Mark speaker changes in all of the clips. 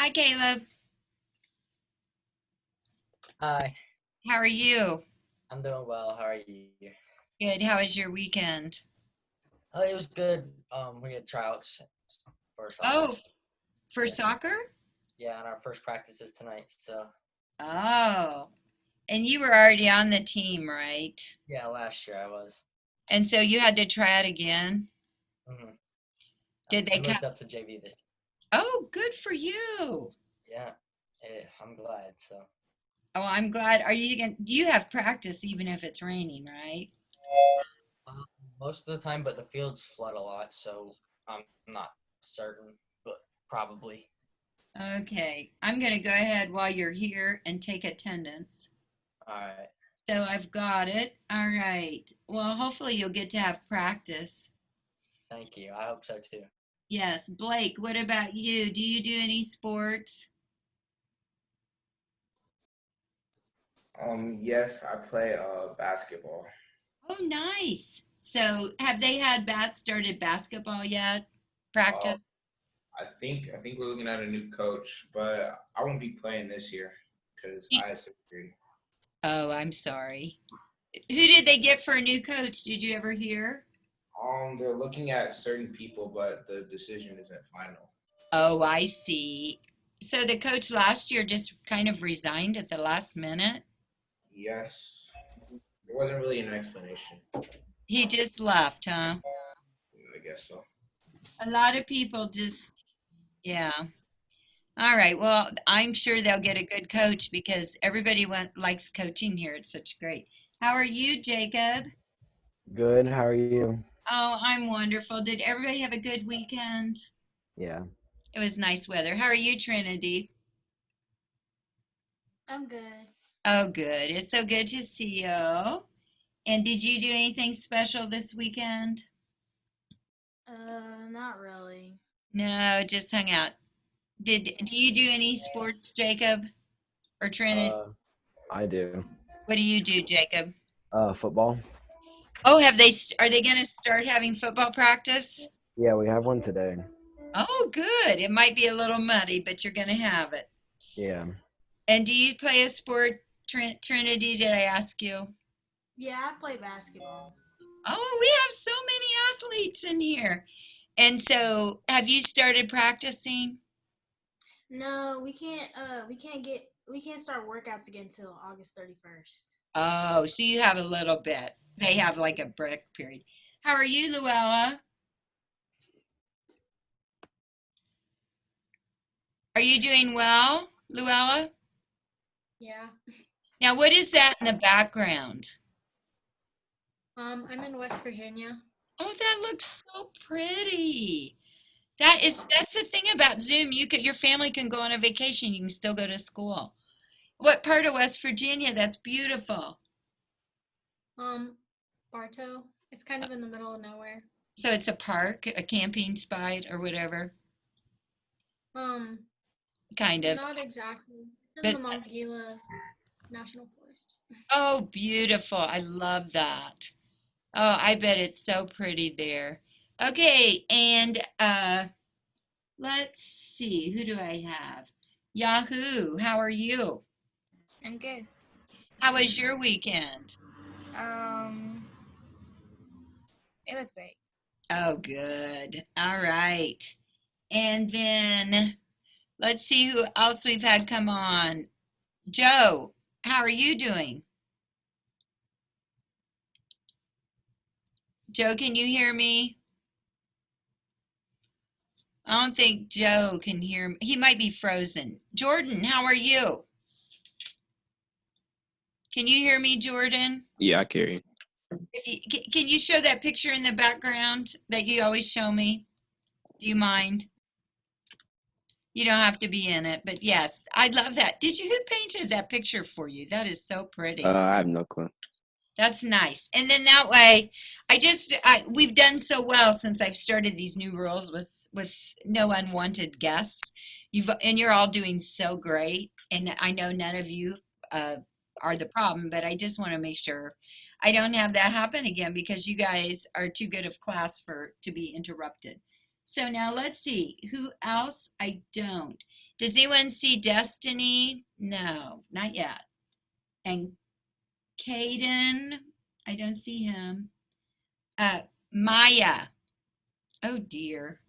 Speaker 1: Hi, Caleb.
Speaker 2: Hi,
Speaker 1: How are you?
Speaker 2: I'm doing well. How are you?
Speaker 1: Good. How was your weekend?
Speaker 2: It was good. We had tryouts for soccer.
Speaker 1: Oh, for
Speaker 2: Yeah,
Speaker 1: soccer?
Speaker 2: yeah, and our first practice is tonight. So,
Speaker 1: Oh, and you were already on the team, right?
Speaker 2: yeah, last year I was.
Speaker 1: And so you had to try it again.
Speaker 2: hmm
Speaker 1: Did
Speaker 2: I
Speaker 1: they cut?
Speaker 2: moved up to JV this.
Speaker 1: Oh, good for you.
Speaker 2: Yeah, I'm glad. So,
Speaker 1: Oh, I'm glad. Are you going you have practice even if it's raining, right?
Speaker 2: um, most of the time, but the fields flood a lot, so I'm not certain, but probably.
Speaker 1: Okay. I'm going to go ahead while you're here and take attendance.
Speaker 2: All right.
Speaker 1: So I've got it. All right. Well, hopefully you'll get to have practice.
Speaker 2: Thank you. I hope so too.
Speaker 1: Yes. Blake, what about you? Do you do any sports?
Speaker 3: Yes, I play basketball.
Speaker 1: Oh, nice. So, have they had bats started basketball yet?
Speaker 3: Uh,
Speaker 1: Practice?
Speaker 3: I think we're looking at a new coach, but I won't be playing this year because
Speaker 1: Y-
Speaker 3: I had surgery.
Speaker 1: Oh, I'm sorry. Who did they get for a new coach? Did you ever hear?
Speaker 3: They're looking at certain people, but the decision isn't final.
Speaker 1: Oh, I see. So the coach last year just kind of resigned at the last minute?
Speaker 3: Yes, there wasn't really an explanation.
Speaker 1: He just left, huh?
Speaker 3: I guess so.
Speaker 1: A lot of people just, yeah. All right. Well, I'm sure they'll get a good coach because everybody likes coaching here. It's such great. How are you, Jacob?
Speaker 4: Good. How are you?
Speaker 1: Oh, I'm wonderful. Did everybody have a good weekend?
Speaker 4: Yeah.
Speaker 1: It was nice weather. How are you, Trinity?
Speaker 5: I'm good.
Speaker 1: Oh, good. It's so good to see you. And did you do anything special this weekend?
Speaker 5: Not really.
Speaker 1: No, just hung out. Do you do any sports, Jacob or Trinity?
Speaker 4: Uh, I do.
Speaker 1: What do you do, Jacob?
Speaker 4: Football.
Speaker 1: Oh, are they going to start having football practice?
Speaker 4: Yeah, we have one today.
Speaker 1: Oh, good. It might be a little muddy, but you're going to have it.
Speaker 4: Yeah.
Speaker 1: And do you play a sport, Trinity? Did I ask you?
Speaker 5: Yeah, I play basketball.
Speaker 1: Oh, we have so many athletes in here. And so, have you started practicing?
Speaker 5: No, we can't start workouts again until August 31st.
Speaker 1: Oh, so you have a little bit. They have like a break period. How are you, Luella? Are you doing well, Luella?
Speaker 5: Yeah.
Speaker 1: Now, what is that in the background?
Speaker 5: I'm in West Virginia.
Speaker 1: Oh, that looks so pretty. That's the thing about Zoom. Your family can go on a vacation. You can still go to school. What part of West Virginia? That's beautiful.
Speaker 5: Um, Bartow. It's kind of in the middle of nowhere.
Speaker 1: So it's a park, a camping spot, or whatever,
Speaker 5: Um,
Speaker 1: kind of.
Speaker 5: Not exactly. It's in
Speaker 1: But
Speaker 5: the Monongahela National Forest.
Speaker 1: oh, beautiful. I love that. Oh, I bet it's so pretty there. Okay, and let's see, who do I have? Yahoo, how are you?
Speaker 6: I'm good.
Speaker 1: How was your weekend?
Speaker 6: Um, it was great.
Speaker 1: Oh, good. All right. And then let's see who else we've had come on. Joe, how are you doing? Joe, can you hear me? I don't think Joe can hear me. He might be frozen. Jordan, how are you? Can you hear me, Jordan?
Speaker 7: Yeah, I carry.
Speaker 1: Can you show that picture in the background that you always show me? Do you mind? You don't have to be in it, but yes, I love that. Who painted that picture for you? That is so pretty.
Speaker 7: I have no clue.
Speaker 1: That's nice. And then that way, we've done so well since I've started these new rules with no unwanted guests. You're all doing so great. And I know none of you uh, are the problem, but I just want to make sure I don't have that happen again because you guys are too good of class to be interrupted. So now let's see who else I don't. Does anyone see Destiny? No, not yet. And Caden, I don't see him. Maya. Oh dear.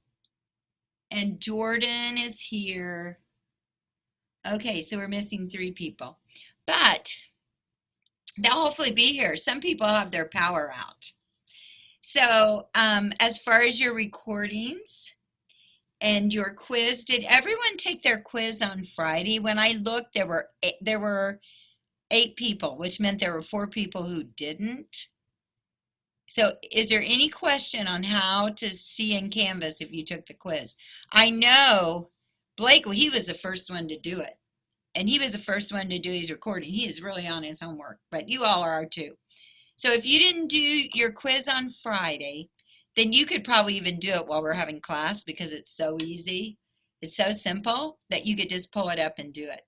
Speaker 1: And Jordan is here. Okay, so we're missing 3 people. But they'll hopefully be here. Some people have their power out. So as far as your recordings and your quiz, did everyone take their quiz on Friday? When I looked, there were 8 people, which meant there were 4 people who didn't. So is there any question on how to see in Canvas if you took the quiz? I know Blake, he was the first one to do it. And he was the first one to do his recording. He is really on his homework, but you all are too. So if you didn't do your quiz on Friday, then you could probably even do it while we're having class because it's so easy. It's so simple that you could just pull it up and do it.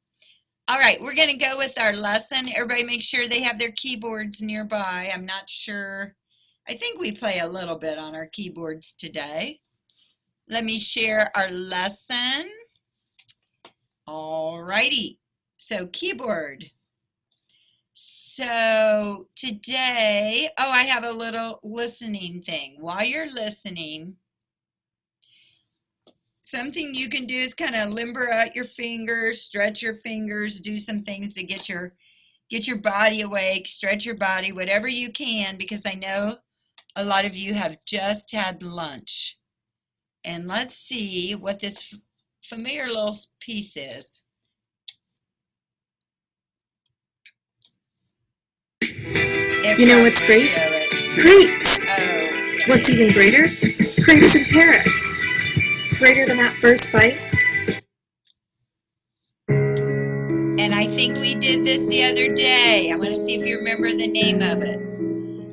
Speaker 1: All right, we're going to go with our lesson. Everybody make sure they have their keyboards nearby. I'm not sure. I think we play a little bit on our keyboards today. Let me share our lesson. All righty, so keyboard. So today, I have a little listening thing. While you're listening, something you can do is kind of limber out your fingers, stretch your fingers, do some things to get your body awake, stretch your body, whatever you can, because I know a lot of you have just had lunch. And let's see what this familiar little piece is.
Speaker 7: You know what's great? Crepes!
Speaker 1: Oh,
Speaker 7: What's even greater? Crepes in Paris. Greater than that first bite?
Speaker 1: and I think we did this the other day. I want to see if you remember the name of it.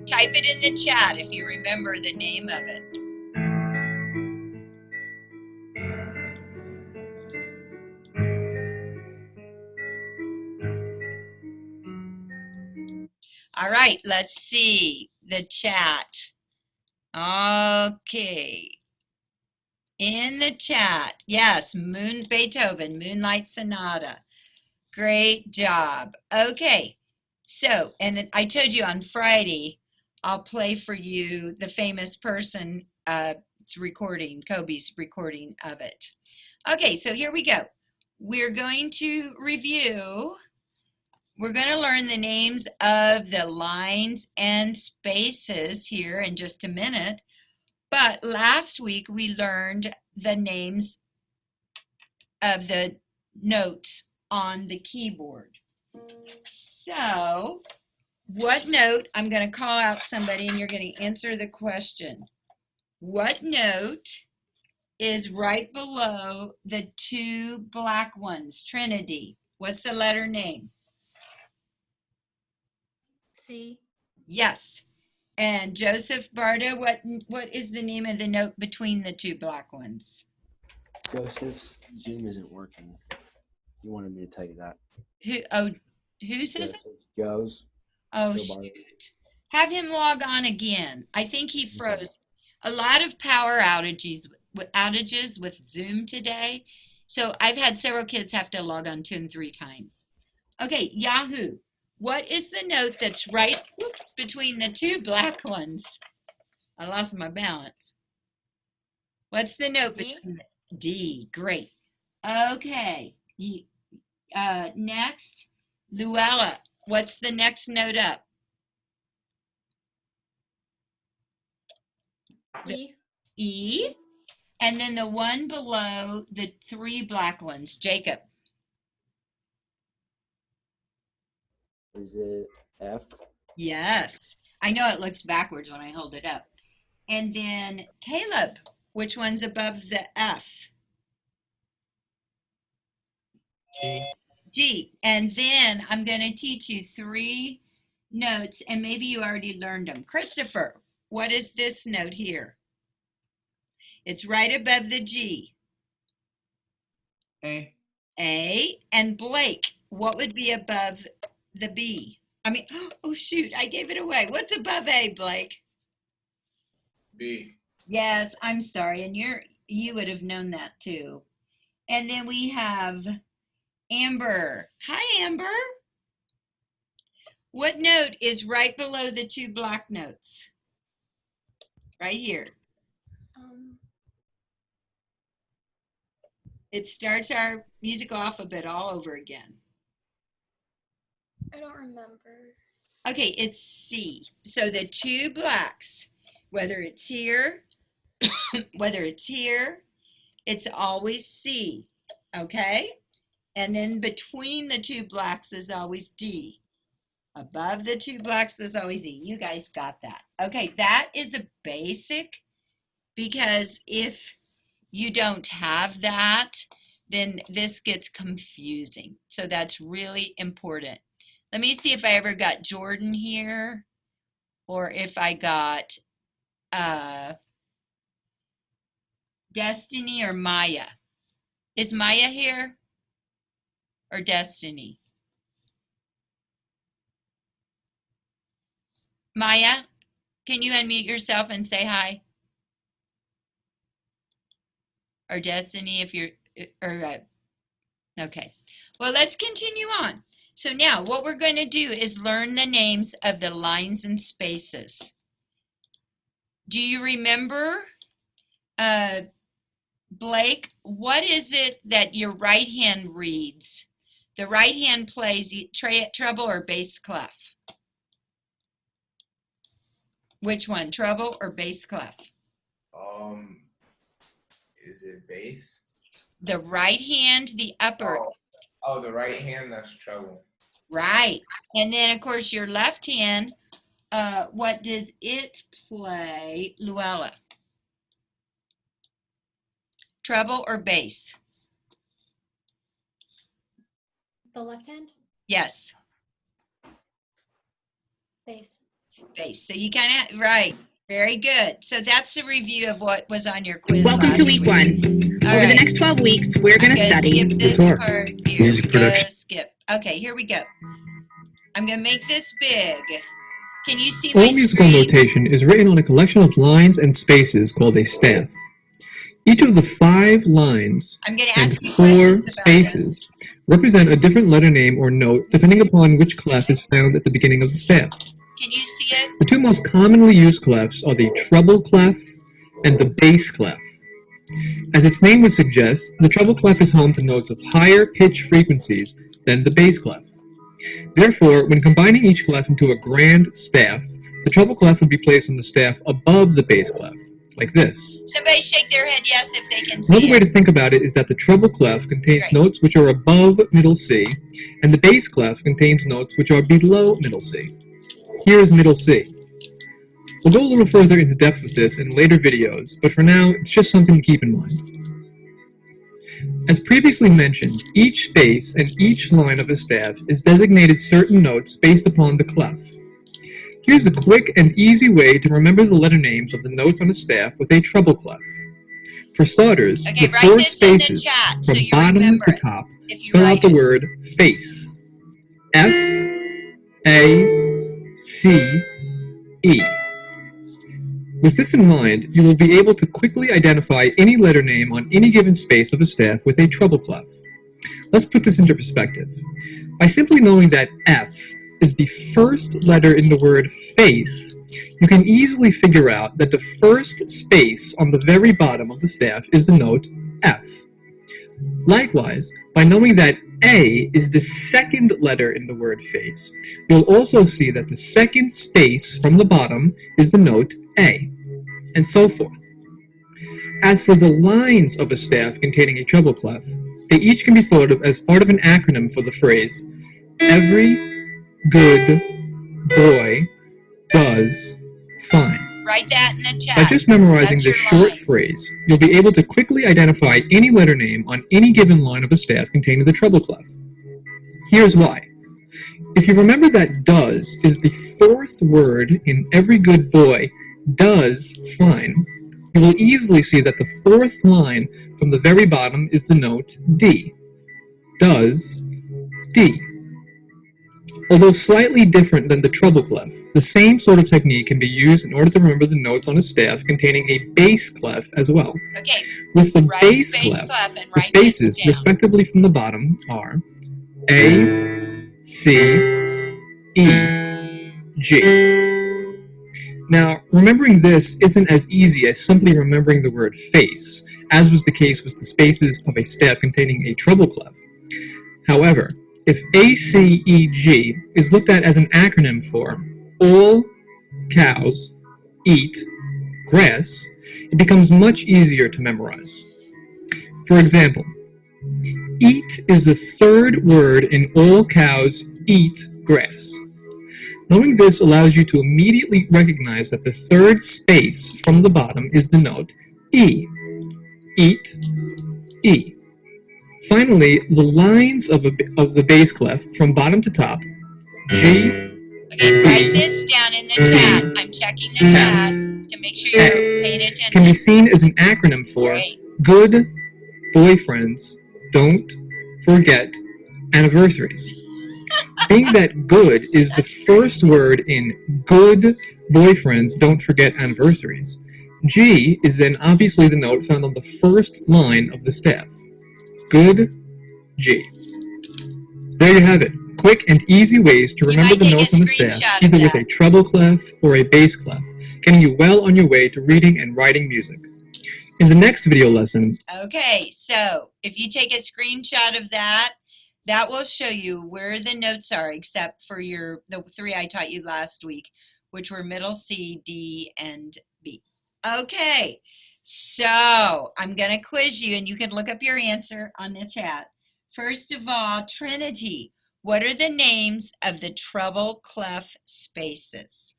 Speaker 1: Type it in the chat if you remember the name of it. All right, let's see the chat. Okay. In the chat, yes, Beethoven, Moonlight Sonata. Great job. Okay, so, and I told you on Friday, I'll play for you the famous person recording, Kobe's recording of it. Okay, so here we go. We're going to review. We're going to learn the names of the lines and spaces here in just a minute. But last week we learned the names of the notes on the keyboard. So what note, I'm going to call out somebody and you're going to answer the question. What note is right below the 2 black ones? Trinity, what's the letter name?
Speaker 5: C.
Speaker 1: Yes. And Joseph Barda, what is the name of the note between the 2 black ones?
Speaker 4: Joseph's Zoom isn't working. You wanted me to tell you that.
Speaker 1: Who says it?
Speaker 4: Joseph's Joe's.
Speaker 1: Oh,
Speaker 4: Joe Barda.
Speaker 1: shoot. Have him log on again. I think he froze. A lot of power outages with Zoom today. So I've had several kids have to log on 2 and 3 times. Okay, Yahoo. What is the note that's right, between the 2 black ones? I lost my balance. What's the note
Speaker 5: D?
Speaker 1: between the D? Great. Okay. Next, Luella. What's the next note up?
Speaker 5: E.
Speaker 1: E. And then the one below the 3 black ones, Jacob.
Speaker 4: Is it F?
Speaker 1: Yes. I know it looks backwards when I hold it up. And then Caleb, which one's above the F?
Speaker 2: G.
Speaker 1: G. And then I'm going to teach you 3 notes, and maybe you already learned them. Christopher, what is this note here? It's right above the G.
Speaker 3: A.
Speaker 1: A. And Blake, what would be above the B? Oh shoot, I gave it away. What's above A, Blake?
Speaker 3: B.
Speaker 1: Yes, I'm sorry, and you would have known that too. And then we have Amber. Hi, Amber. What note is right below the two black notes? Right here. It starts our musical alphabet all over again.
Speaker 8: I don't remember.
Speaker 1: Okay, it's C. So the two blacks, whether it's here, whether it's here, it's always C. Okay? And then between the two blacks is always D. Above the two blacks is always E. You guys got that. Okay, that is a basic, because if you don't have that, then this gets confusing. So that's really important. Let me see if I ever got Jordan here, or if I got Destiny or Maya. Is Maya here? Or Destiny? Maya, can you unmute yourself and say hi? Or Destiny, if you're, okay. Well, let's continue on. So now what we're going to do is learn the names of the lines and spaces. Do you remember, Blake, what is it that your right hand reads? The right hand plays treble or bass clef? Which one, treble or bass clef?
Speaker 3: Is it bass?
Speaker 1: The right hand, the upper.
Speaker 3: Oh, the right hand, that's treble.
Speaker 1: Right. And then, of course, your left hand, what does it play, Luella? Treble or bass?
Speaker 8: The left hand?
Speaker 1: Yes,
Speaker 8: Bass.
Speaker 1: bass. So you kind of, right. Very good. So that's a review of what was on your quiz.
Speaker 9: Welcome to
Speaker 1: last
Speaker 9: week 1.
Speaker 1: All
Speaker 9: Over
Speaker 1: right.
Speaker 9: the next 12 weeks, we're going to
Speaker 1: I'm
Speaker 9: study
Speaker 1: skip this
Speaker 4: guitar,
Speaker 1: part. Here
Speaker 4: music
Speaker 1: we go.
Speaker 4: production.
Speaker 1: Skip. Okay, here we go. I'm going to make this big. Can you see my
Speaker 10: All musical
Speaker 1: screen?
Speaker 10: notation is written on a collection of lines and spaces called a staff. Each of the 5 lines
Speaker 1: I'm going to
Speaker 10: and
Speaker 1: ask you
Speaker 10: 4
Speaker 1: questions about
Speaker 10: spaces represent a different letter name or note depending upon which clef is found at the beginning of the staff.
Speaker 1: this. Can you see it?
Speaker 10: The 2 most commonly used clefs are the treble clef and the bass clef. As its name would suggest, the treble clef is home to notes of higher pitch frequencies than the bass clef. Therefore, when combining each clef into a grand staff, the treble clef would be placed on the staff above the bass clef, like this.
Speaker 1: Somebody shake their head yes if they can see
Speaker 10: Another way
Speaker 1: it.
Speaker 10: to think about it is that the treble clef contains
Speaker 1: Right.
Speaker 10: notes which are above middle C, and the bass clef contains notes which are below middle C. Here is middle C. We'll go a little further into depth with this in later videos, but for now, it's just something to keep in mind. As previously mentioned, each space and each line of a staff is designated certain notes based upon the clef. Here's a quick and easy way to remember the letter names of the notes on a staff with a treble clef. For starters,
Speaker 1: Okay,
Speaker 10: the
Speaker 1: write
Speaker 10: 4
Speaker 1: this in the
Speaker 10: spaces
Speaker 1: chat so
Speaker 10: from
Speaker 1: you
Speaker 10: bottom
Speaker 1: remember
Speaker 10: to
Speaker 1: it
Speaker 10: top
Speaker 1: if you
Speaker 10: spell out
Speaker 1: write
Speaker 10: the
Speaker 1: it.
Speaker 10: word face. F, A, C, E. With this in mind, you will be able to quickly identify any letter name on any given space of a staff with a treble clef. Let's put this into perspective. By simply knowing that F is the first letter in the word face, you can easily figure out that the first space on the very bottom of the staff is the note F. Likewise, by knowing that A is the second letter in the word face, you'll also see that the second space from the bottom is the note A, and so forth. As for the lines of a staff containing a treble clef, they each can be thought of as part of an acronym for the phrase, every good boy does fine.
Speaker 1: Write that in the chat.
Speaker 10: By just memorizing
Speaker 1: That's
Speaker 10: this
Speaker 1: your
Speaker 10: short
Speaker 1: lines.
Speaker 10: phrase, you'll be able to quickly identify any letter name on any given line of a staff containing the treble clef. Here's why. If you remember that does is the 4th word in every good boy does fine, you will easily see that the 4th line from the very bottom is the note D. Does D. Although slightly different than the treble clef, the same sort of technique can be used in order to remember the notes on a staff containing a bass clef as well.
Speaker 1: Okay,
Speaker 10: With the
Speaker 1: write
Speaker 10: bass
Speaker 1: space
Speaker 10: clef,
Speaker 1: clef and
Speaker 10: the
Speaker 1: write this
Speaker 10: spaces,
Speaker 1: down.
Speaker 10: respectively from the bottom, are A, C, E, G. Now, remembering this isn't as easy as simply remembering the word face, as was the case with the spaces of a staff containing a treble clef. However, if ACEG is looked at as an acronym for All Cows Eat Grass, it becomes much easier to memorize. For example, eat is the third word in All Cows Eat Grass. Knowing this allows you to immediately recognize that the third space from the bottom is the note E. Eat, E. Finally, the lines of the bass clef from bottom to top, G,
Speaker 1: Okay, write this down in the chat. I'm checking the chat to make sure you're paying attention.
Speaker 10: can be seen as an acronym for
Speaker 1: Great.
Speaker 10: Good Boyfriends Don't Forget Anniversaries. Being that good is the first word in Good Boyfriends Don't Forget Anniversaries, G is then obviously the note found on the first line of the staff. Good G. There you have it. Quick and easy ways to
Speaker 1: You
Speaker 10: remember
Speaker 1: might
Speaker 10: the
Speaker 1: take a
Speaker 10: notes on the staff,
Speaker 1: screenshot of
Speaker 10: either with
Speaker 1: that.
Speaker 10: a treble clef or a bass clef, getting you well on your way to reading and writing music. In the next video lesson,
Speaker 1: Okay, so if you take a screenshot of that, that will show you where the notes are, except for the three I taught you last week, which were middle C, D, and B. Okay, so I'm going to quiz you, and you can look up your answer on the chat. First of all, Trinity, what are the names of the treble clef spaces?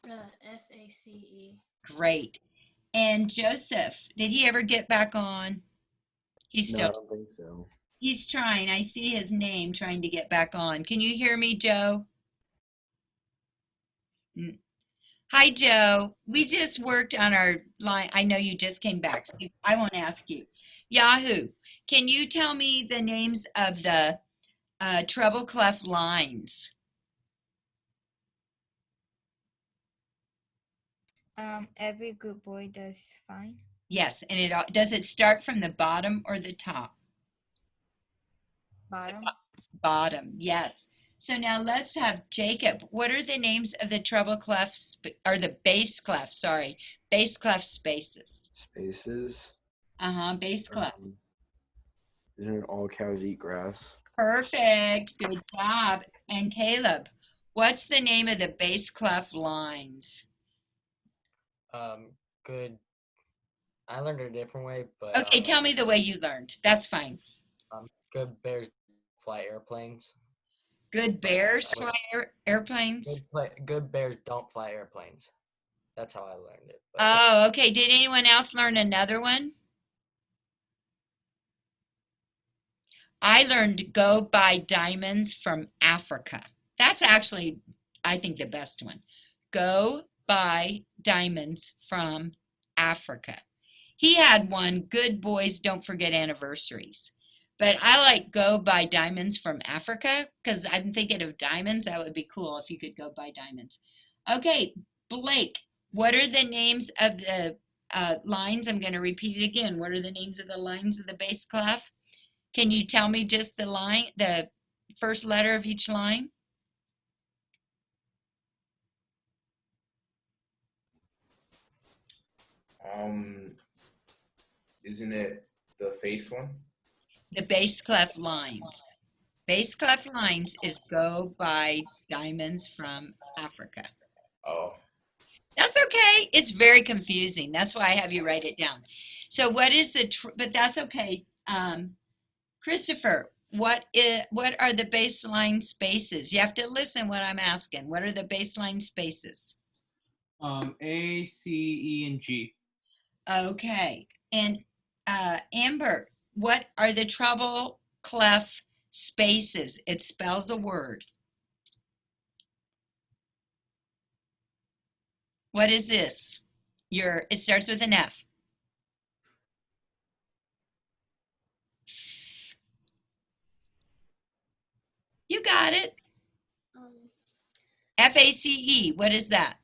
Speaker 5: FACE.
Speaker 1: Great. And Joseph, did he ever get back on? He's
Speaker 4: No,
Speaker 1: still
Speaker 4: I don't think so.
Speaker 1: He's trying. I see his name trying to get back on. Can you hear me, Joe? Hi, Joe. We just worked on our line. I know you just came back, so I won't ask you. Yahoo, can you tell me the names of the treble clef lines?
Speaker 6: Every good boy does fine.
Speaker 1: Yes, and does it start from the bottom or the top?
Speaker 6: Bottom.
Speaker 1: Bottom, yes. So now let's have Jacob. What are the names of the treble clefs, or the bass clef, sorry, bass clef spaces?
Speaker 4: Spaces.
Speaker 1: Bass clef.
Speaker 4: Isn't it All Cows Eat Grass?
Speaker 1: Perfect, good job. And Caleb, what's the name of the bass clef lines?
Speaker 2: Good. I learned it a different way, but
Speaker 1: Okay, tell me the way you learned. That's fine.
Speaker 2: Good bears fly airplanes.
Speaker 1: Good bears fly airplanes?
Speaker 2: Good bears don't fly airplanes. That's how I learned it. But
Speaker 1: Oh, okay. Did anyone else learn another one? I learned go buy diamonds from Africa. That's actually, I think, the best one. Go buy diamonds from Africa. He had one, good boys don't forget anniversaries. But I like go buy diamonds from Africa because I'm thinking of diamonds. That would be cool if you could go buy diamonds. Okay, Blake, what are the names of the lines? I'm going to repeat it again. What are the names of the lines of the bass clef? Can you tell me just the line, the first letter of each line?
Speaker 3: Isn't it the face one?
Speaker 1: The bass clef lines. Bass clef lines is go buy diamonds from Africa.
Speaker 3: Oh,
Speaker 1: That's okay. It's very confusing. That's why I have you write it down. So what is the, but that's okay. Christopher, what are the baseline spaces? You have to listen what I'm asking. What are the baseline spaces?
Speaker 9: A, C, E, and G.
Speaker 1: Okay. And Amber, what are the treble clef spaces? It spells a word. What is this? It starts with an F. You got it.
Speaker 8: Um,
Speaker 1: FACE. What is that?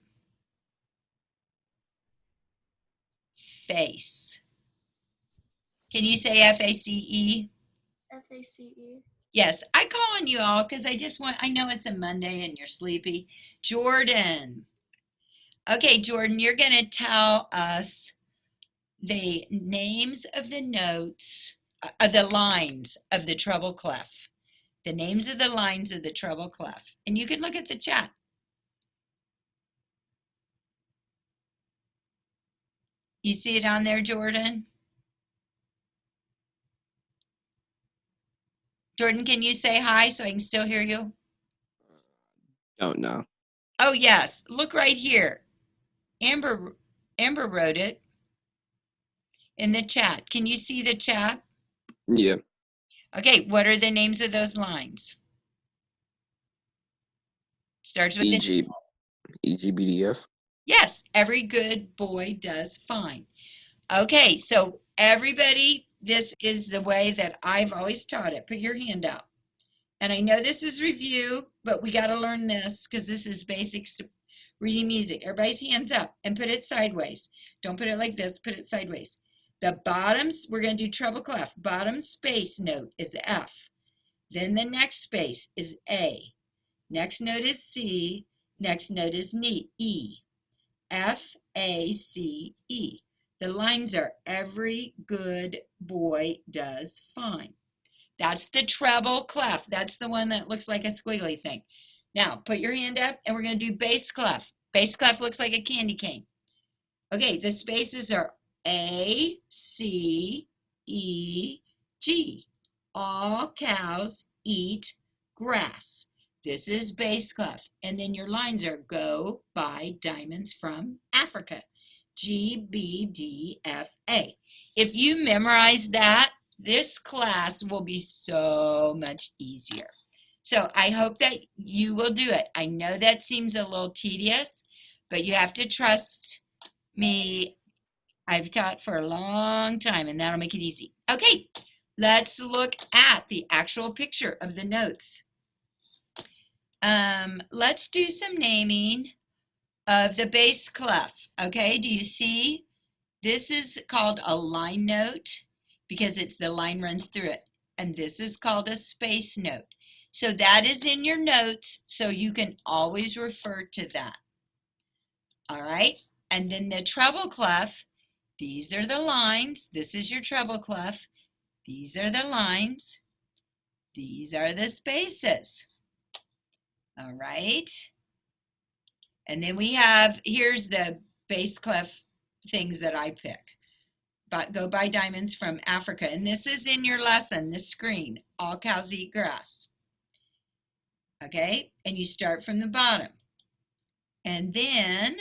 Speaker 1: Face. Can you say FACE?
Speaker 8: FACE.
Speaker 1: Yes, I call on you all because I know it's a Monday and you're sleepy. Jordan. Okay, Jordan, you're going to tell us the names of the notes, the lines of the treble clef. The names of the lines of the treble clef. And you can look at the chat. You see it on there, Jordan? Jordan, can you say hi so I can still hear you?
Speaker 4: Don't know.
Speaker 1: Oh, yes. Look right here. Amber wrote it in the chat. Can you see the chat?
Speaker 4: Yeah.
Speaker 1: Okay, what are the names of those lines? Starts with the
Speaker 4: EGBDF.
Speaker 1: Yes, every good boy does fine. Okay, so everybody, this is the way that I've always taught it. Put your hand out. And I know this is review, but we got to learn this because this is basics to reading music. Everybody's hands up and put it sideways. Don't put it like this, put it sideways. The bottoms, we're going to do treble clef. Bottom space note is F. Then the next space is A. Next note is C. Next note is E. F, A, C, E. The lines are every good boy does fine. That's the treble clef. That's the one that looks like a squiggly thing. Now, put your hand up and we're going to do bass clef. Bass clef looks like a candy cane. Okay, the spaces are A, C, E, G. All cows eat grass. This is bass clef. And then your lines are go buy diamonds from Africa. G, B, D, F, A. If you memorize that, this class will be so much easier. So I hope that you will do it. I know that seems a little tedious, but you have to trust me. I've taught for a long time and that'll make it easy. Okay, let's look at the actual picture of the notes. Let's do some naming of the bass clef. Okay, do you see? This is called a line note because it's the line runs through it. And this is called a space note. So that is in your notes, so you can always refer to that. All right, and then the treble clef, these are the lines. This is your treble clef. These are the lines. These are the spaces. All right. And then we have, here's the bass clef things that I pick. But go buy diamonds from Africa. And this is in your lesson, this screen. All cows eat grass. Okay, and you start from the bottom. And then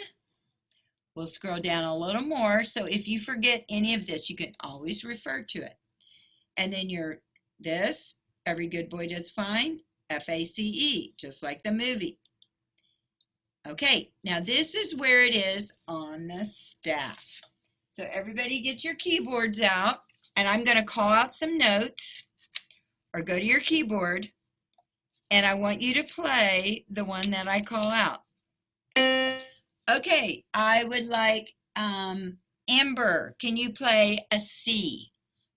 Speaker 1: we'll scroll down a little more. So if you forget any of this, you can always refer to it. And then this, every good boy does fine, FACE, just like the movie. Okay, now this is where it is on the staff. So everybody get your keyboards out, and I'm going to call out some notes, or go to your keyboard, and I want you to play the one that I call out. Okay, I would like Amber, can you play a C?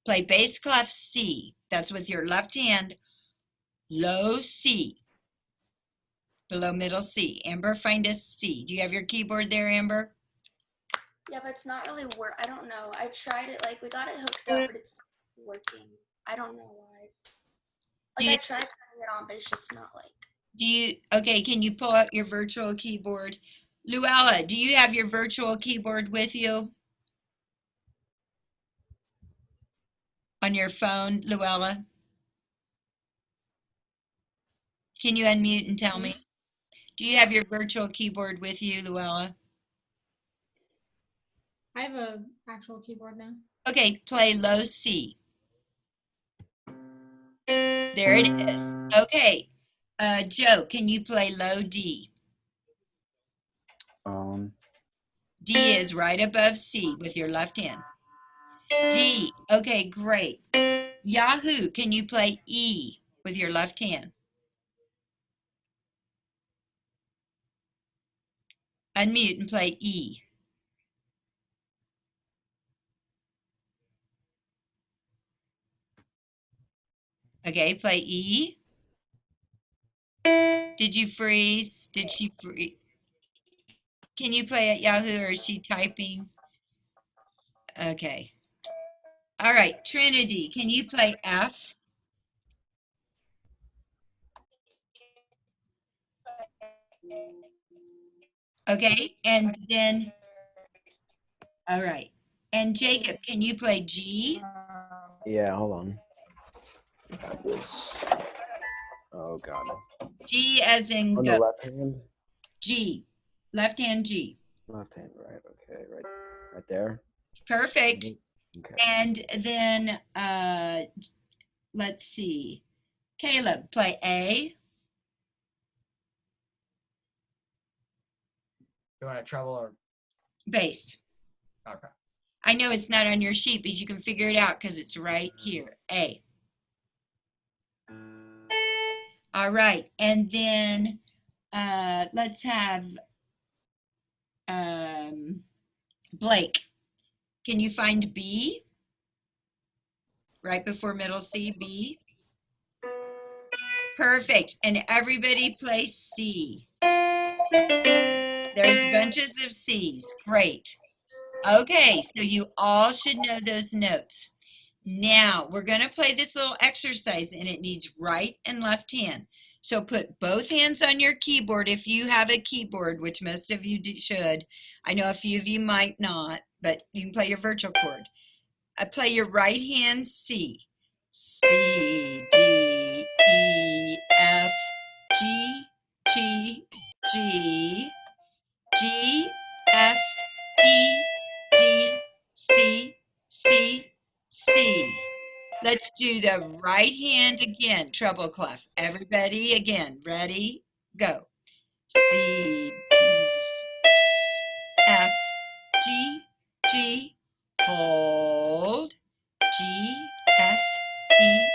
Speaker 1: Play bass clef C. That's with your left hand, low C. Below middle C. Amber, find a C. Do you have your keyboard there, Amber?
Speaker 8: Yeah, but it's not really I don't know. I tried it, like we got it hooked up, but it's not working. I don't know why. I tried turning it on, but it's just not like.
Speaker 1: Okay, can you pull up your virtual keyboard? Luella, do you have your virtual keyboard with you? On your phone, Luella? Can you unmute and tell me? Do you have your virtual keyboard with you, Luella?
Speaker 11: I have an actual keyboard now.
Speaker 1: Okay, play low C. There it is. Okay, Joe, can you play low D? D is right above C with your left hand. D, okay, great. Yahoo, can you play E with your left hand? Unmute and play E. Okay, play E. Did you freeze? Did she freeze? Can you play at Yahoo or is she typing? Okay. All right, Trinity, can you play F? Okay, and then, all right. And Jacob, can you play G?
Speaker 4: Yeah, hold on. Oh god.
Speaker 1: G as in
Speaker 4: On the
Speaker 1: go.
Speaker 4: left hand?
Speaker 1: G. Left hand G.
Speaker 4: Left hand, right. Okay, right there.
Speaker 1: Perfect.
Speaker 4: Okay.
Speaker 1: And then let's see. Caleb, play A.
Speaker 2: You want to treble or
Speaker 1: Bass.
Speaker 2: okay?
Speaker 1: I know it's not on your sheet, but you can figure it out because it's right here. A. All right. And then let's have Blake. Can you find B? Right before middle C, B. Perfect. And everybody play C. There's bunches of C's. Great. Okay, so you all should know those notes. Now, we're going to play this little exercise, and it needs right and left hand. So put both hands on your keyboard if you have a keyboard, which most of you should. I know a few of you might not, but you can play your virtual chord. Play your right hand C. C, D, E, F, G, G, G, G, F, E, D, C, C, C. Let's do the right hand again, treble clef. Everybody again, ready, go. C, D, F, G, G, hold, G, F, E,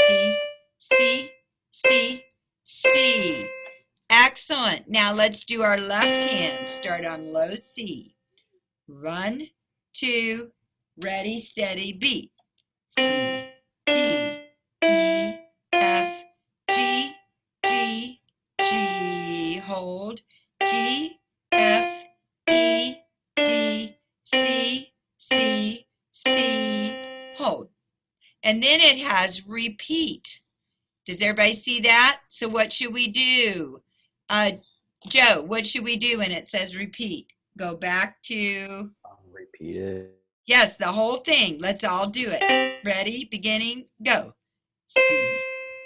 Speaker 1: D, C, C, C. Excellent. Now let's do our left hand. Start on low C. 1, 2, ready, steady, beat. C, D, E, F, G, G, G, hold, G, F, E, D, C, C, C, hold. And then it has repeat. Does everybody see that? So what should we do? Joe, what should we do when it says repeat? Go back to...
Speaker 4: Repeat it.
Speaker 1: Yes, the whole thing. Let's all do it. Ready? Beginning. Go. C,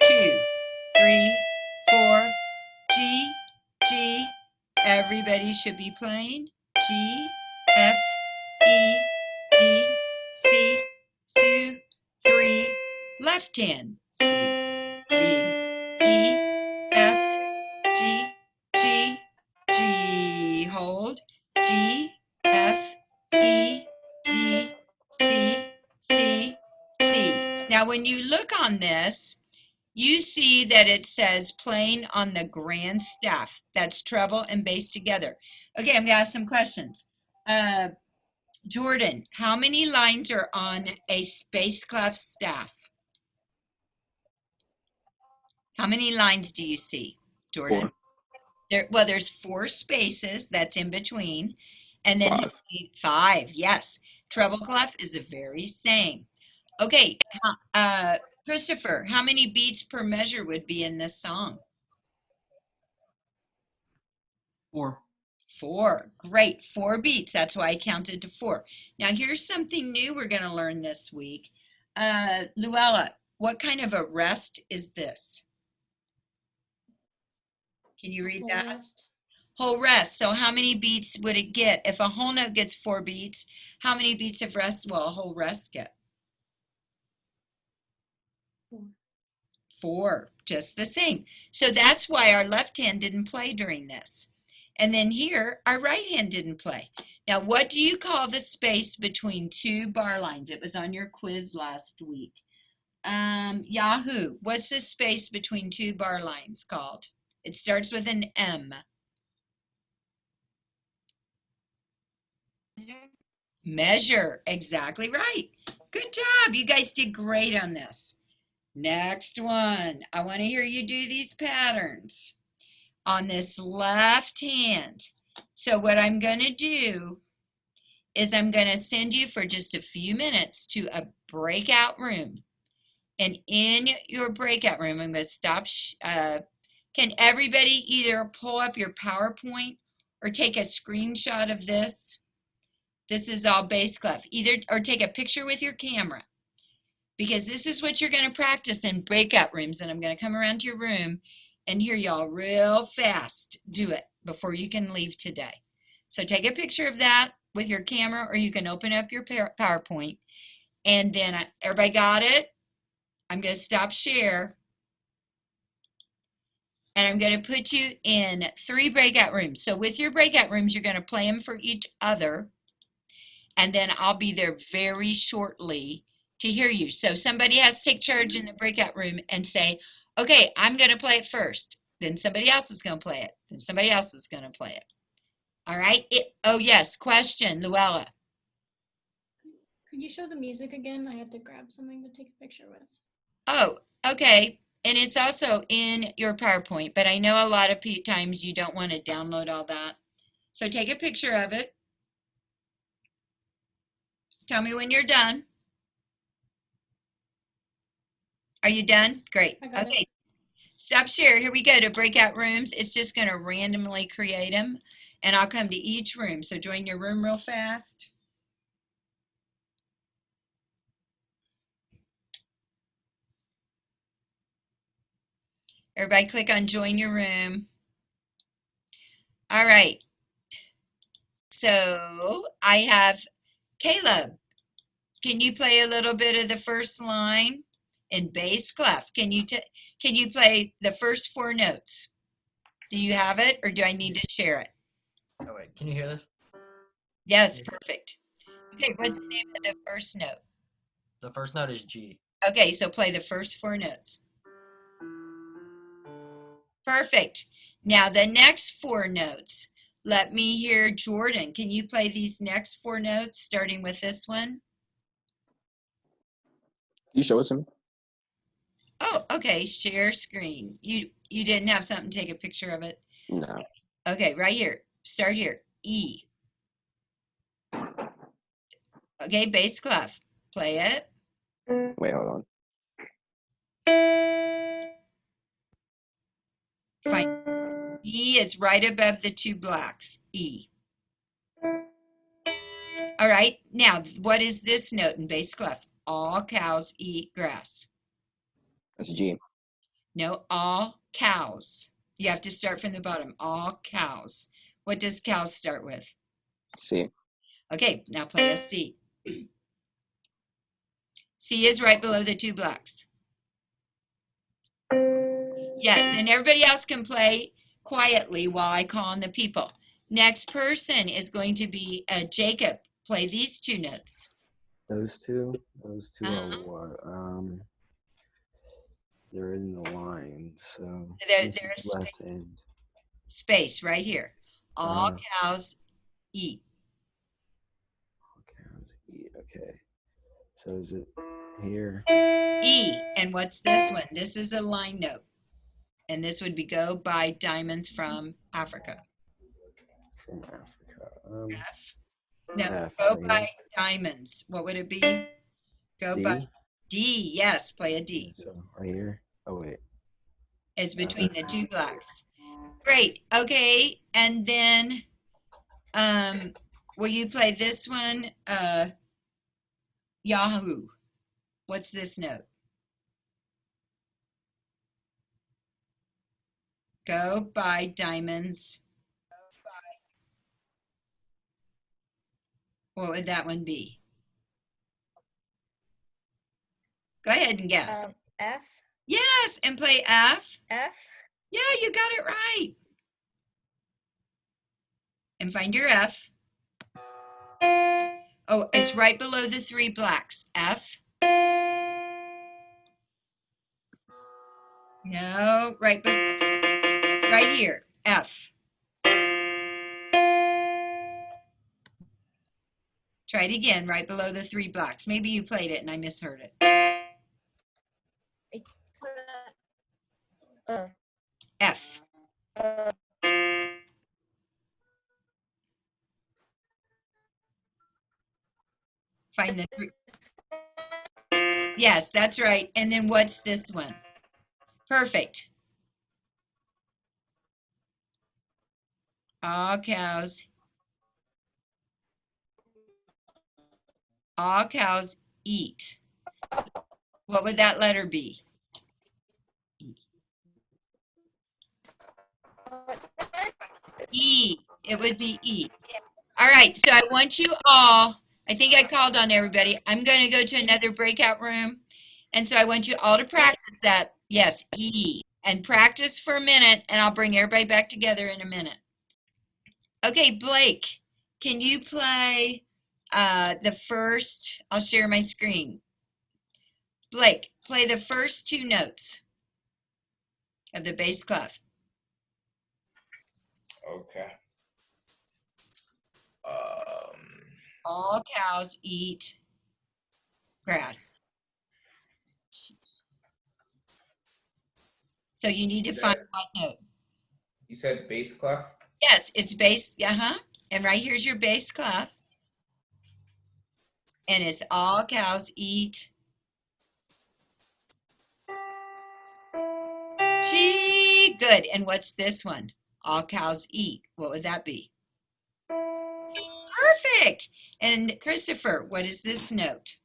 Speaker 1: 2, 3, 4, G, G. Everybody should be playing. G, F, E, D, C, 2, 3. Left hand. C, D, E, F, G, G, G. Hold. G, F, E, D, C, C, C. Now, when you look on this, you see that it says playing on the grand staff. That's treble and bass together. Okay, I'm going to ask some questions. Jordan, how many lines are on a bass clef staff? How many lines do you see, Jordan?
Speaker 10: 4.
Speaker 1: Well, there's 4 spaces that's in between. And then
Speaker 10: 5.
Speaker 1: 5, yes. Treble clef is the very same. Okay, Christopher, how many beats per measure would be in this song?
Speaker 9: 4.
Speaker 1: 4. Great, 4 beats. That's why I counted to 4. Now, here's something new we're going to learn this week. Luella, what kind of a rest is this? Can you read that?
Speaker 5: Rest.
Speaker 1: Whole rest. So how many beats would it get? If a whole note gets 4 beats, how many beats of rest will a whole rest get?
Speaker 5: 4.
Speaker 1: 4, just the same. So that's why our left hand didn't play during this. And then here, our right hand didn't play. Now, what do you call the space between 2 bar lines? It was on your quiz last week. Yahoo, what's the space between 2 bar lines called? It starts with an M. Measure. Exactly right. Good job. You guys did great on this. Next one. I want to hear you do these patterns on this left hand. So what I'm going to do is I'm going to send you for just a few minutes to a breakout room. And in your breakout room, I'm going to stop. Can everybody either pull up your PowerPoint or take a screenshot of this? This is all bass clef. Either or take a picture with your camera, because this is what you're going to practice in breakout rooms. And I'm going to come around to your room and hear y'all real fast do it before you can leave today. So take a picture of that with your camera, or you can open up your PowerPoint. And then everybody got it? I'm going to stop share. And I'm going to put you in 3 breakout rooms. So with your breakout rooms, you're going to play them for each other. And then I'll be there very shortly to hear you. So somebody has to take charge in the breakout room and say, okay, I'm going to play it first. Then somebody else is going to play it. Then somebody else is going to play it. All right? Oh, yes. Question, Luella.
Speaker 11: Could you show the music again? I had to grab something to take a picture with.
Speaker 1: Oh, okay. And it's also in your PowerPoint, but I know a lot of times you don't want to download all that. So take a picture of it. Tell me when you're done. Are you done? Great.
Speaker 11: I got
Speaker 1: Okay. Stop share. Here we go to breakout rooms. It's just going to randomly create them, and I'll come to each room. So join your room real fast. Everybody click on join your room. All right. So I have Caleb. Can you play a little bit of the first line in bass clef? Can you play the first 4 notes? Do you have it, or do I need to share it?
Speaker 2: Oh wait, can you hear this?
Speaker 1: Yes, perfect. Okay, what's the name of the first note?
Speaker 2: The first note is G.
Speaker 1: Okay, so play the first 4 notes. Perfect. Now the next 4 notes. Let me hear Jordan. Can you play these next 4 notes, starting with this one?
Speaker 12: You show it to me.
Speaker 1: Oh, okay. Share screen. You didn't have something to take a picture of it?
Speaker 12: No.
Speaker 1: Okay, right here. Start here. E. Okay, bass clef. Play it.
Speaker 12: Wait, hold on.
Speaker 1: Fine. E is right above the 2 blacks. E. All right. Now, what is this note in bass clef? All cows eat grass.
Speaker 12: That's G.
Speaker 1: No, all cows. You have to start from the bottom. All cows. What does cows start with?
Speaker 12: C.
Speaker 1: Okay, now play a C. C is right below the 2 blacks. Yes, and everybody else can play quietly while I call on the people. Next person is going to be Jacob. Play these 2 notes.
Speaker 4: Those two are what? They're in the line, so
Speaker 1: There's
Speaker 4: left end.
Speaker 1: space right here. All cows eat.
Speaker 4: Okay. So is it here?
Speaker 1: E. And what's this one? This is a line note. And this would be go buy diamonds from Africa.
Speaker 4: From Africa.
Speaker 1: F. No,
Speaker 4: F,
Speaker 1: go
Speaker 4: right
Speaker 1: buy
Speaker 4: here.
Speaker 1: diamonds. What would it be? Go
Speaker 4: D?
Speaker 1: buy D. Yes, play a D.
Speaker 4: So right here. Oh wait.
Speaker 1: It's between the 2 blacks. Great. Okay. And then will you play this one? Yahoo. What's this note? Go buy diamonds. What would that one be? Go ahead and guess.
Speaker 6: F.
Speaker 1: Yes, and play F.
Speaker 6: F.
Speaker 1: Yeah, you got it right. And find your F. Oh, it's right below the 3 blacks. F. No, right here. F. Try it again, right below the 3 blocks. Maybe you played it and I misheard it. F. Find the 3. Yes, that's right. And then what's this one? Perfect. All cows eat. What would that letter be? E. It would be E. All right, so I want you all, I think I called on everybody. I'm going to go to another breakout room. And so I want you all to practice that. Yes, E. And practice for a minute, and I'll bring everybody back together in a minute. Okay, Blake, can you play the first, I'll share my screen. Blake, play the first 2 notes of the bass clef.
Speaker 3: Okay.
Speaker 1: All cows eat grass. So you need to find what note.
Speaker 3: You said bass clef?
Speaker 1: Yes, it's bass, and right here's your bass clef. And it's all cows eat. G, good. And what's this one? All cows eat. What would that be? Perfect. And Christopher, what is this note?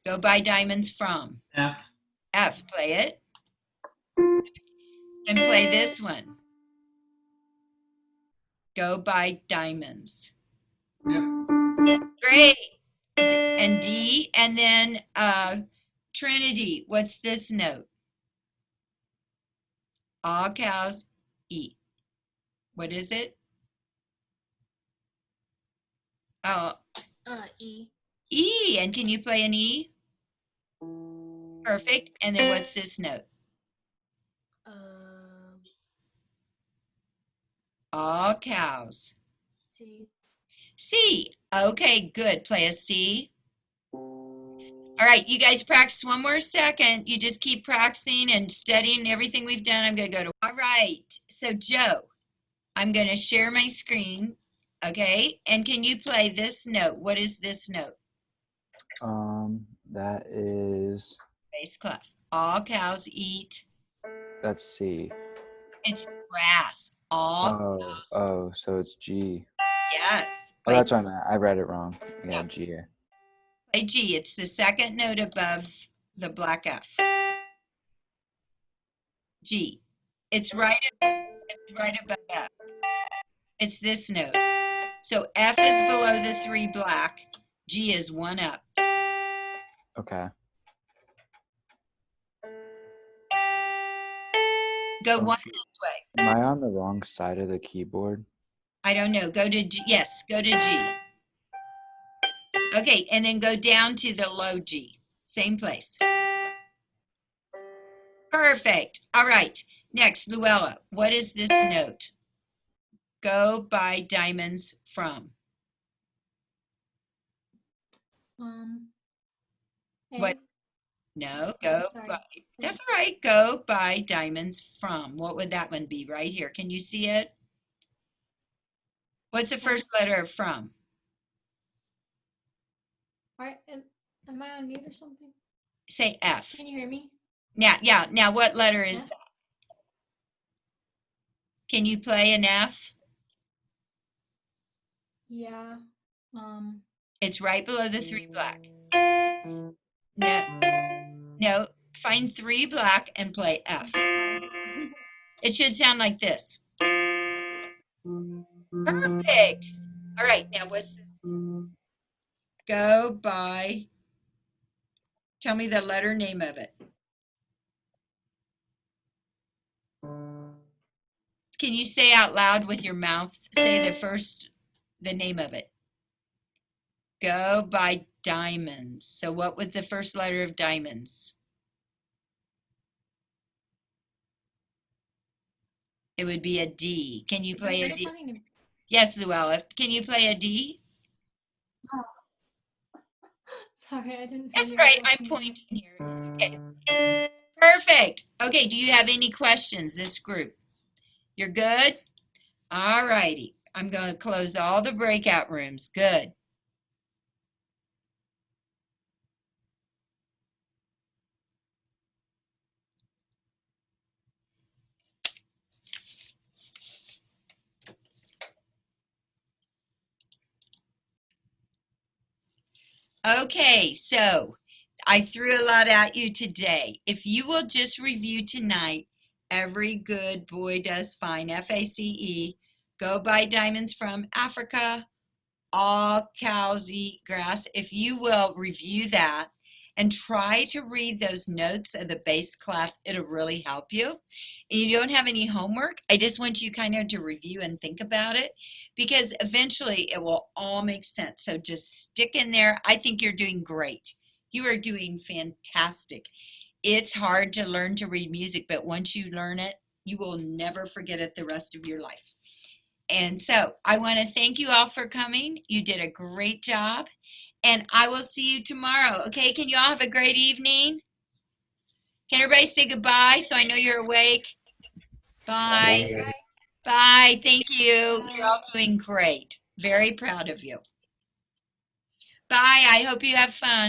Speaker 1: Go buy diamonds from.
Speaker 9: F.
Speaker 1: F, play it. And play this one. Go buy diamonds.
Speaker 9: Yep.
Speaker 1: Great. And D, and then Trinity, what's this note? All cows eat. What is it? Oh,
Speaker 5: E.
Speaker 1: E. And can you play an E? Perfect. And then what's this note? All cows.
Speaker 5: C.
Speaker 1: C. Okay, good. Play a C. All right, you guys practice one more second. You just keep practicing and studying everything we've done. I'm going to go to, all right. So Joe, I'm going to share my screen, okay? And can you play this note? What is this note?
Speaker 13: That is,
Speaker 1: Bass clef. All cows eat.
Speaker 13: that's C.
Speaker 1: It's grass. All cows.
Speaker 13: So it's G.
Speaker 1: Yes.
Speaker 13: Oh, that's what I meant. I read it wrong. Yeah,
Speaker 1: Yeah.
Speaker 13: G.
Speaker 1: Play G. It's the second note above the black F. G. It's right above F. It's this note. So F is below the 3 black. G is 1 up.
Speaker 13: Okay.
Speaker 1: Go
Speaker 13: Oh,
Speaker 1: one
Speaker 13: shoot.
Speaker 1: this way.
Speaker 13: Am I on the wrong side of the keyboard?
Speaker 1: I don't know. Go to G. Yes, go to G. Okay, and then go down to the low G. Same place. Perfect. All right. Next, Luella, what is this note? Go buy diamonds from. What?
Speaker 11: A.
Speaker 1: No, go
Speaker 11: Sorry.
Speaker 1: buy. That's all right. Go buy diamonds from. What would that one be right here? Can you see it? What's the first letter of from?
Speaker 11: Am I on mute or something?
Speaker 1: Say F.
Speaker 11: Can you hear me?
Speaker 1: Now, yeah. Now, what letter is
Speaker 11: F?
Speaker 1: that? Can you play an F?
Speaker 11: Yeah.
Speaker 1: It's right below the 3 black. No. Find 3 black and play F. It should sound like this. Perfect. All right. Now, what's this? Go by. Tell me the letter name of it. Can you say out loud with your mouth? Say the name of it. Go by diamonds. So what was the first letter of diamonds? It would be a D. Can you play a D? Yes, Luella. Can you play a D?
Speaker 11: Sorry, I didn't. know
Speaker 1: That's
Speaker 11: you were
Speaker 1: right. I'm
Speaker 11: talking.
Speaker 1: pointing here. Okay. Perfect. Okay. Do you have any questions, this group? You're good? All righty. I'm going to close all the breakout rooms. Good. Okay, so I threw a lot at you today. If you will just review tonight, Every Good Boy Does Fine, FACE, Go Buy Diamonds from Africa, All Cows Eat Grass. If you will review that and try to read those notes of the bass clef, it'll really help you. And you don't have any homework. I just want you kind of to review and think about it because eventually it will all make sense. So just stick in there. I think you're doing great. You are doing fantastic. It's hard to learn to read music, but once you learn it, you will never forget it the rest of your life. And so I want to thank you all for coming. You did a great job. And I will see you tomorrow. Okay, can you all have a great evening? Can everybody say goodbye so I know you're awake? Bye. Bye. Thank you. You're all doing great. Very proud of you. Bye. I hope you have fun.